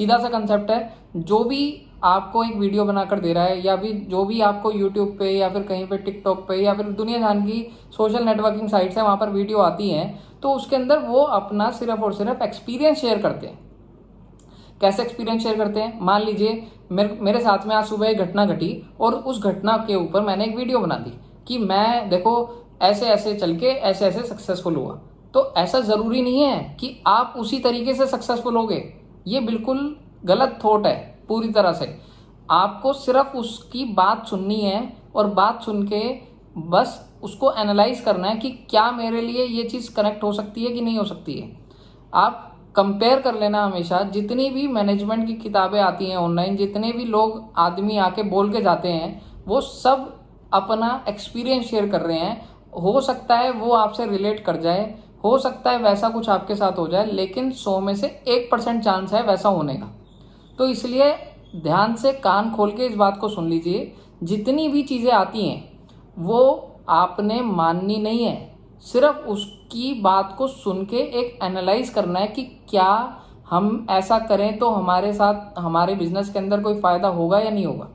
सीधा सा कंसेप्ट है, जो भी आपको एक वीडियो बनाकर दे रहा है या भी जो भी आपको यूट्यूब पे या फिर कहीं पे टिकटॉक पे या फिर दुनिया जहान की सोशल नेटवर्किंग साइट्स है वहाँ पर वीडियो आती हैं, तो उसके अंदर वो अपना सिर्फ और सिर्फ एक्सपीरियंस शेयर करते हैं। कैसे एक्सपीरियंस शेयर करते हैं? मान लीजिए मेरे साथ में आज सुबह एक घटना घटी और उस घटना के ऊपर मैंने एक वीडियो बना दी कि मैं देखो ऐसे ऐसे चल के ऐसे ऐसे सक्सेसफुल हुआ। तो ऐसा ज़रूरी नहीं है कि आप उसी तरीके से सक्सेसफुल होगे, ये बिल्कुल गलत थॉट है पूरी तरह से। आपको सिर्फ उसकी बात सुननी है और बात सुन के बस उसको एनालाइज करना है कि क्या मेरे लिए ये चीज़ कनेक्ट हो सकती है कि नहीं हो सकती है। आप कंपेयर कर लेना हमेशा, जितनी भी मैनेजमेंट की किताबें आती हैं ऑनलाइन, जितने भी लोग आदमी आके बोल के जाते हैं, वो सब अपना एक्सपीरियंस शेयर कर रहे हैं। हो सकता है वो आपसे रिलेट कर जाए, हो सकता है वैसा कुछ आपके साथ हो जाए, लेकिन 100 में से 1% चांस है वैसा होने का। तो इसलिए ध्यान से कान खोल के इस बात को सुन लीजिए, जितनी भी चीज़ें आती हैं वो आपने माननी नहीं है, सिर्फ उसकी बात को सुन के एक एनालाइज करना है कि क्या हम ऐसा करें तो हमारे साथ हमारे बिजनेस के अंदर कोई फ़ायदा होगा या नहीं होगा।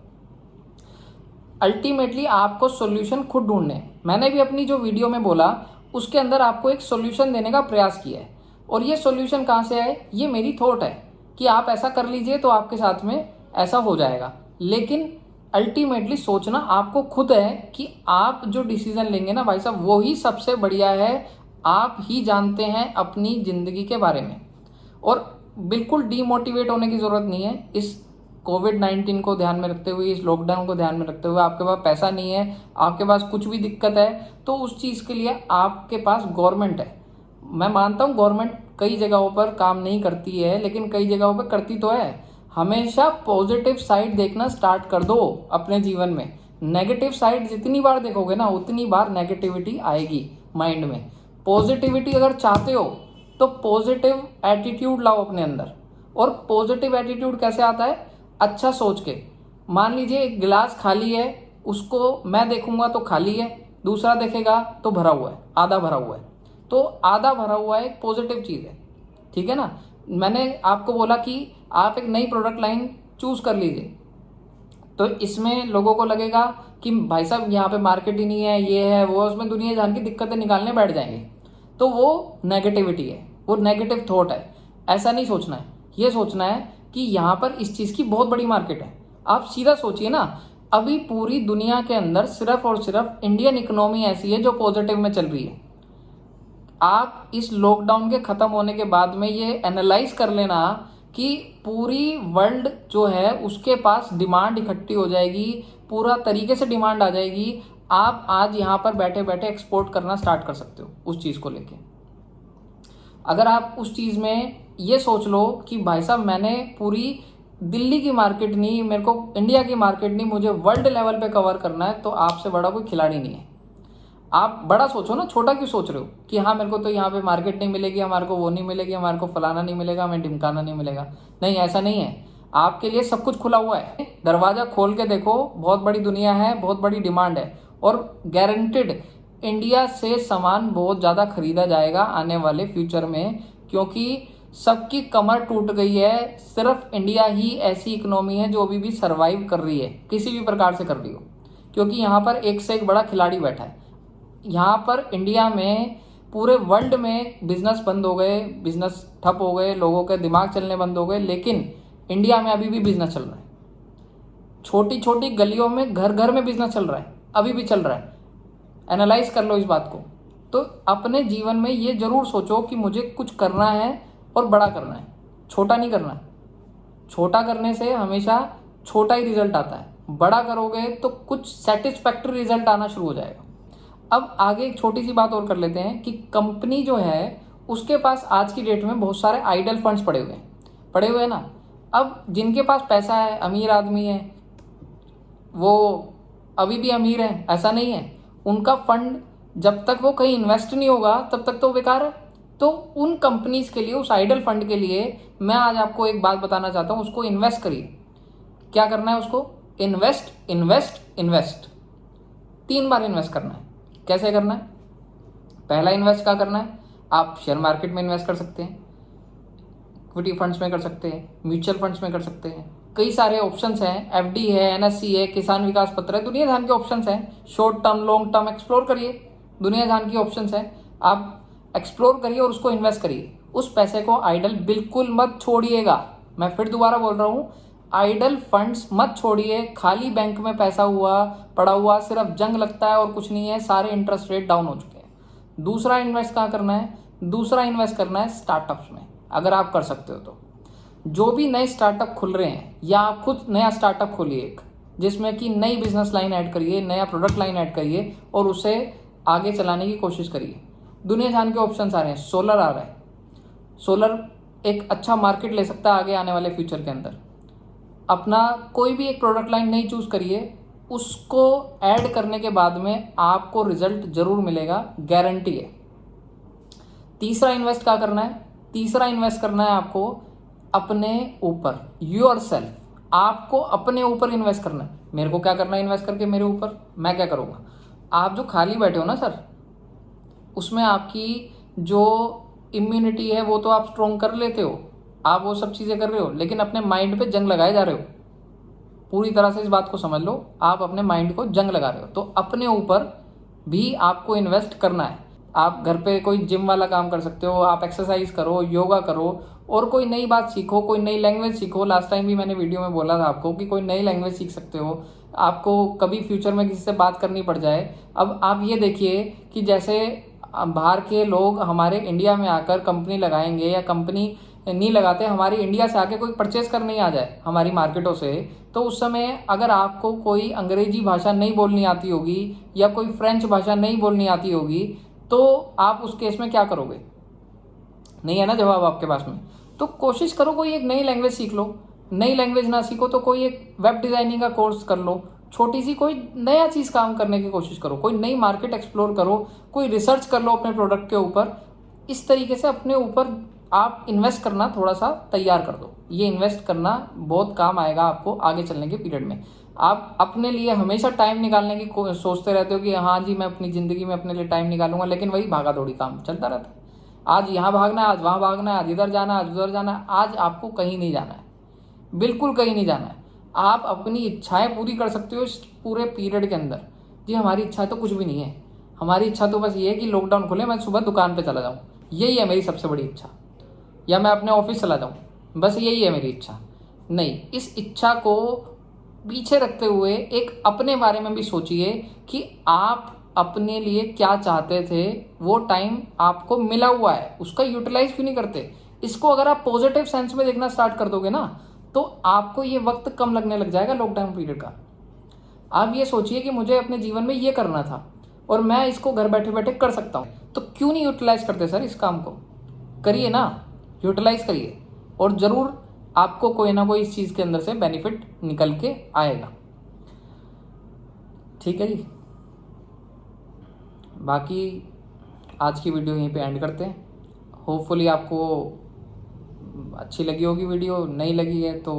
अल्टीमेटली आपको सॉल्यूशन खुद ढूंढने हैं। मैंने भी अपनी जो वीडियो में बोला उसके अंदर आपको एक सॉल्यूशन देने का प्रयास किया है, और ये सॉल्यूशन कहाँ से आए? ये मेरी थॉट है कि आप ऐसा कर लीजिए तो आपके साथ में ऐसा हो जाएगा। लेकिन अल्टीमेटली सोचना आपको खुद है कि आप जो डिसीजन लेंगे ना भाई साहब, वो ही सबसे बढ़िया है। आप ही जानते हैं अपनी ज़िंदगी के बारे में। और बिल्कुल डीमोटिवेट होने की ज़रूरत नहीं है। इस कोविड-19 को ध्यान में रखते हुए, इस लॉकडाउन को ध्यान में रखते हुए, आपके पास पैसा नहीं है, आपके पास कुछ भी दिक्कत है, तो उस चीज़ के लिए आपके पास गवर्नमेंट है। मैं मानता हूँ गवर्नमेंट कई जगहों पर काम नहीं करती है, लेकिन कई जगहों पर करती तो है। हमेशा पॉजिटिव साइड देखना स्टार्ट कर दो अपने जीवन में। नेगेटिव साइड जितनी बार देखोगे ना, उतनी बार नेगेटिविटी आएगी माइंड में। पॉजिटिविटी अगर चाहते हो तो पॉजिटिव एटीट्यूड लाओ अपने अंदर। और पॉजिटिव एटीट्यूड कैसे आता है? अच्छा सोच के। मान लीजिए एक गिलास खाली है, उसको मैं देखूंगा तो खाली है, दूसरा देखेगा तो भरा हुआ है, आधा भरा हुआ है। तो आधा भरा हुआ एक पॉजिटिव चीज़ है, ठीक है ना। मैंने आपको बोला कि आप एक नई प्रोडक्ट लाइन चूज कर लीजिए, तो इसमें लोगों को लगेगा कि भाई साहब यहाँ पे मार्केट ही नहीं है, ये है वो, उसमें दुनिया जान की दिक्कतें निकालने बैठ जाएंगे। तो वो नेगेटिविटी है, वो नेगेटिव थॉट है। ऐसा नहीं सोचना है, ये सोचना है कि यहाँ पर इस चीज़ की बहुत बड़ी मार्केट है। आप सीधा सोचिए ना, अभी पूरी दुनिया के अंदर सिर्फ और सिर्फ इंडियन इकोनॉमी ऐसी है जो पॉजिटिव में चल रही है। आप इस लॉकडाउन के ख़त्म होने के बाद में ये एनालाइज कर लेना कि पूरी वर्ल्ड जो है उसके पास डिमांड इकट्ठी हो जाएगी, पूरा तरीके से डिमांड आ जाएगी। आप आज यहाँ पर बैठे बैठे एक्सपोर्ट करना स्टार्ट कर सकते हो उस चीज़ को लेके। अगर आप उस चीज़ में ये सोच लो कि भाई साहब मैंने पूरी दिल्ली की मार्केट नहीं, मेरे को इंडिया की मार्केट नहीं, मुझे वर्ल्ड लेवल पे कवर करना है, तो आपसे बड़ा कोई खिलाड़ी नहीं है। आप बड़ा सोचो ना, छोटा क्यों सोच रहे हो कि हाँ मेरे को तो यहाँ पे मार्केट नहीं मिलेगी, हमारे को वो नहीं मिलेगी, हमारे को फलाना नहीं मिलेगा, हमें ढिमकाना नहीं मिलेगा। नहीं, ऐसा नहीं है। आपके लिए सब कुछ खुला हुआ है। दरवाज़ा खोल के देखो, बहुत बड़ी दुनिया है, बहुत बड़ी डिमांड है, और गारंटेड इंडिया से सामान बहुत ज़्यादा खरीदा जाएगा आने वाले फ्यूचर में, क्योंकि सबकी कमर टूट गई है। सिर्फ इंडिया ही ऐसी इकोनॉमी है जो अभी भी सर्वाइव कर रही है, किसी भी प्रकार से कर रही हो, क्योंकि यहाँ पर एक से एक बड़ा खिलाड़ी बैठा है। यहाँ पर इंडिया में पूरे वर्ल्ड में बिजनेस बंद हो गए, बिजनेस ठप हो गए, लोगों के दिमाग चलने बंद हो गए, लेकिन इंडिया में अभी भी बिजनेस चल रहा है। छोटी छोटी गलियों में, घर घर में बिजनेस चल रहा है, अभी भी चल रहा है। एनालाइज कर लो इस बात को। तो अपने जीवन में ये जरूर सोचो कि मुझे कुछ करना है और बड़ा करना है, छोटा नहीं करना है। छोटा करने से हमेशा छोटा ही रिजल्ट आता है, बड़ा करोगे तो कुछ सेटिस्फैक्टरी रिजल्ट आना शुरू हो जाएगा। अब आगे एक छोटी सी बात और कर लेते हैं कि कंपनी जो है उसके पास आज की डेट में बहुत सारे आइडल फंड्स पड़े हुए हैं ना। अब जिनके पास पैसा है, अमीर आदमी है, वो अभी भी अमीर है, ऐसा नहीं है। उनका फंड जब तक वो कहीं इन्वेस्ट नहीं होगा तब तक तो बेकार है। तो उन कंपनीज के लिए, उस आइडल फंड के लिए मैं आज आपको एक बात बताना चाहता हूँ, उसको इन्वेस्ट करिए। क्या करना है उसको? Invest, invest, invest. 3 बार इन्वेस्ट करना है। कैसे करना है? पहला इन्वेस्ट क्या करना है? आप शेयर मार्केट में इन्वेस्ट कर सकते हैं। इक्विटी फंड्स में कर सकते हैं, म्यूचुअल फंड्स में कर सकते हैं, कई सारे ऑप्शंस हैं, एफडी है, एनएससी है, किसान विकास पत्र है, दुनिया जहान के ऑप्शंस हैं। Short term, long term explore करिए, दुनिया जहान की ऑप्शंस हैं, आप एक्सप्लोर करिए और उसको इन्वेस्ट करिए। उस पैसे को आइडल बिल्कुल मत छोड़िएगा। मैं फिर दोबारा बोल रहा हूँ, आइडल फंड्स मत छोड़िए। खाली बैंक में पैसा पड़ा हुआ सिर्फ जंग लगता है और कुछ नहीं है, सारे इंटरेस्ट रेट डाउन हो चुके हैं। दूसरा इन्वेस्ट कहाँ करना है? दूसरा इन्वेस्ट करना है स्टार्टअप्स में, अगर आप कर सकते हो तो। जो भी नए स्टार्टअप खुल रहे हैं, या आप खुद नया स्टार्टअप खोलिए एक, जिसमें कि नई बिजनेस लाइन ऐड करिए, नया प्रोडक्ट लाइन ऐड करिए और उसे आगे चलाने की कोशिश करिए। दुनिया जान के ऑप्शंस आ रहे हैं, सोलर आ रहा है, सोलर एक अच्छा मार्केट ले सकता है आगे आने वाले फ्यूचर के अंदर। अपना कोई भी एक प्रोडक्ट लाइन नहीं चूज करिए, उसको ऐड करने के बाद में आपको रिजल्ट जरूर मिलेगा, गारंटी है। तीसरा इन्वेस्ट क्या करना है? तीसरा इन्वेस्ट करना है आपको अपने ऊपर, योर सेल्फ। आपको अपने ऊपर इन्वेस्ट करना है। मेरे को क्या करना है इन्वेस्ट करके? मेरे ऊपर मैं क्या करूँगा? आप जो खाली बैठे हो ना सर, उसमें आपकी जो इम्यूनिटी है वो तो आप स्ट्रॉन्ग कर लेते हो, आप वो सब चीज़ें कर रहे हो, लेकिन अपने माइंड पे जंग लगाए जा रहे हो। पूरी तरह से इस बात को समझ लो, आप अपने माइंड को जंग लगा रहे हो। तो अपने ऊपर भी आपको इन्वेस्ट करना है। आप घर पे कोई जिम वाला काम कर सकते हो, आप एक्सरसाइज करो, योगा करो, और कोई नई बात सीखो, कोई नई लैंग्वेज सीखो। लास्ट टाइम भी मैंने वीडियो में बोला था आपको कि कोई नई लैंग्वेज सीख सकते हो। आपको कभी फ्यूचर में किसी से बात करनी पड़ जाए, अब आप ये देखिए कि जैसे बाहर के लोग हमारे इंडिया में आकर कंपनी लगाएंगे, या कंपनी नहीं लगाते, हमारी इंडिया से आके कोई परचेज करने ही आ जाए हमारी मार्केटों से, तो उस समय अगर आपको कोई अंग्रेजी भाषा नहीं बोलनी आती होगी या कोई फ्रेंच भाषा नहीं बोलनी आती होगी, तो आप उस केस में क्या करोगे? नहीं है ना जवाब आपके पास में। तो कोशिश करो कोई एक नई लैंग्वेज सीख लो। नई लैंग्वेज ना सीखो तो कोई एक वेब डिज़ाइनिंग का कोर्स कर लो, छोटी सी कोई नया चीज़ काम करने की कोशिश करो, कोई नई मार्केट एक्सप्लोर करो, कोई रिसर्च कर लो अपने प्रोडक्ट के ऊपर। इस तरीके से अपने ऊपर आप इन्वेस्ट करना थोड़ा सा तैयार कर दो। ये इन्वेस्ट करना बहुत काम आएगा आपको आगे चलने के पीरियड में। आप अपने लिए हमेशा टाइम निकालने की सोचते रहते हो कि हाँ जी मैं अपनी ज़िंदगी में अपने लिए टाइम निकालूंगा, लेकिन वही भागा दौड़ी काम चलता रहता है। आज यहाँ भागना है, आज वहाँ भागना है, आज इधर जाना है, आज उधर जाना है। आज आपको कहीं नहीं जाना है, बिल्कुल कहीं नहीं जाना है। आप अपनी इच्छाएं पूरी कर सकते हो इस पूरे पीरियड के अंदर। जी हमारी इच्छा तो कुछ भी नहीं है, हमारी इच्छा तो बस ये है कि लॉकडाउन खुले, मैं सुबह दुकान पे चला जाऊँ, यही है मेरी सबसे बड़ी इच्छा, या मैं अपने ऑफिस चला जाऊँ, बस यही है मेरी इच्छा। नहीं, इस इच्छा को पीछे रखते हुए एक अपने बारे में भी सोचिए कि आप अपने लिए क्या चाहते थे। वो टाइम आपको मिला हुआ है, उसका यूटिलाइज क्यों नहीं करते? इसको अगर आप पॉजिटिव सेंस में देखना स्टार्ट कर दोगे ना, तो आपको ये वक्त कम लगने लग जाएगा लॉकडाउन पीरियड का। आप ये सोचिए कि मुझे अपने जीवन में ये करना था और मैं इसको घर बैठे बैठे कर सकता हूँ, तो क्यों नहीं यूटिलाइज करते सर? इस काम को करिए ना, यूटिलाइज करिए, और ज़रूर आपको कोई ना कोई इस चीज़ के अंदर से बेनिफिट निकल के आएगा। ठीक है जी, बाकी आज की वीडियो यहीं पे एंड करते हैं। होपफुली आपको अच्छी लगी होगी वीडियो, नहीं लगी है तो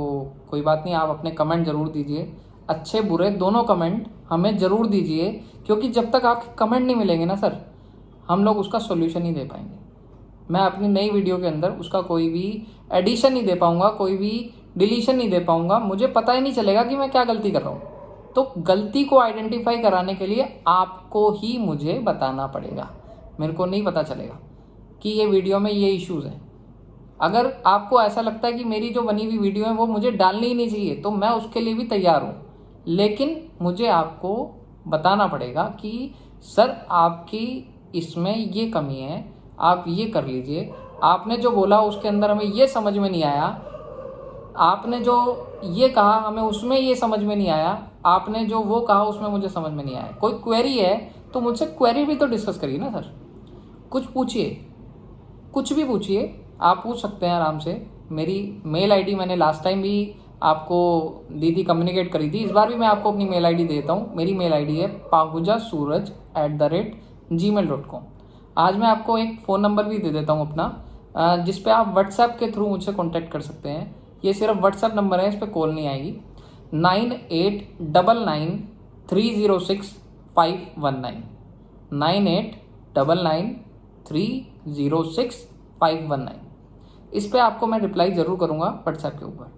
कोई बात नहीं, आप अपने कमेंट ज़रूर दीजिए, अच्छे बुरे दोनों कमेंट हमें ज़रूर दीजिए, क्योंकि जब तक आपके कमेंट नहीं मिलेंगे ना सर, हम लोग उसका सोल्यूशन नहीं दे पाएंगे। मैं अपनी नई वीडियो के अंदर उसका कोई भी एडिशन नहीं दे पाऊँगा, कोई भी डिलीशन नहीं दे पाऊँगा, मुझे पता ही नहीं चलेगा कि मैं क्या गलती कर रहा हूँ। तो गलती को आइडेंटिफाई कराने के लिए आपको ही मुझे बताना पड़ेगा, मेरे को नहीं पता चलेगा कि ये वीडियो में ये इश्यूज़ हैं। अगर आपको ऐसा लगता है कि मेरी जो बनी हुई वीडियो है वो मुझे डालनी ही नहीं चाहिए, तो मैं उसके लिए भी तैयार हूँ, लेकिन मुझे आपको बताना पड़ेगा कि सर आपकी इसमें ये कमी है, आप ये कर लीजिए, आपने जो बोला उसके अंदर हमें ये समझ में नहीं आया, आपने जो ये कहा हमें उसमें ये समझ में नहीं आया, आपने जो वो कहा उसमें मुझे समझ में नहीं आया। कोई क्वेरी है तो मुझसे क्वेरी भी तो डिस्कस करिए ना सर, कुछ पूछिए, कुछ भी पूछिए, आप पूछ सकते हैं आराम से। मेरी मेल आईडी मैंने लास्ट टाइम भी आपको दी थी, कम्युनिकेट करी थी, इस बार भी मैं आपको अपनी मेल आईडी देता हूँ। मेरी मेल आईडी है pahujasuraj@gmail.com। आज मैं आपको एक फ़ोन नंबर भी दे देता हूँ अपना, जिस पे आप व्हाट्सएप के थ्रू मुझसे कॉन्टैक्ट कर सकते हैं। ये सिर्फ व्हाट्सएप नंबर है, इस पर कॉल नहीं आएगी। 9899306519 9899306519। इस पे आपको मैं रिप्लाई ज़रूर करूँगा व्हाट्सएप के ऊपर।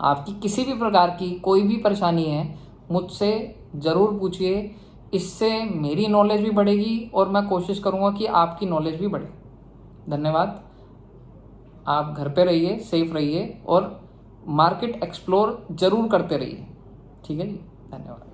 आपकी किसी भी प्रकार की कोई भी परेशानी है मुझसे ज़रूर पूछिए, इससे मेरी नॉलेज भी बढ़ेगी और मैं कोशिश करूँगा कि आपकी नॉलेज भी बढ़े। धन्यवाद। आप घर पे रहिए, सेफ रहिए और मार्केट एक्सप्लोर ज़रूर करते रहिए। ठीक है जी, धन्यवाद।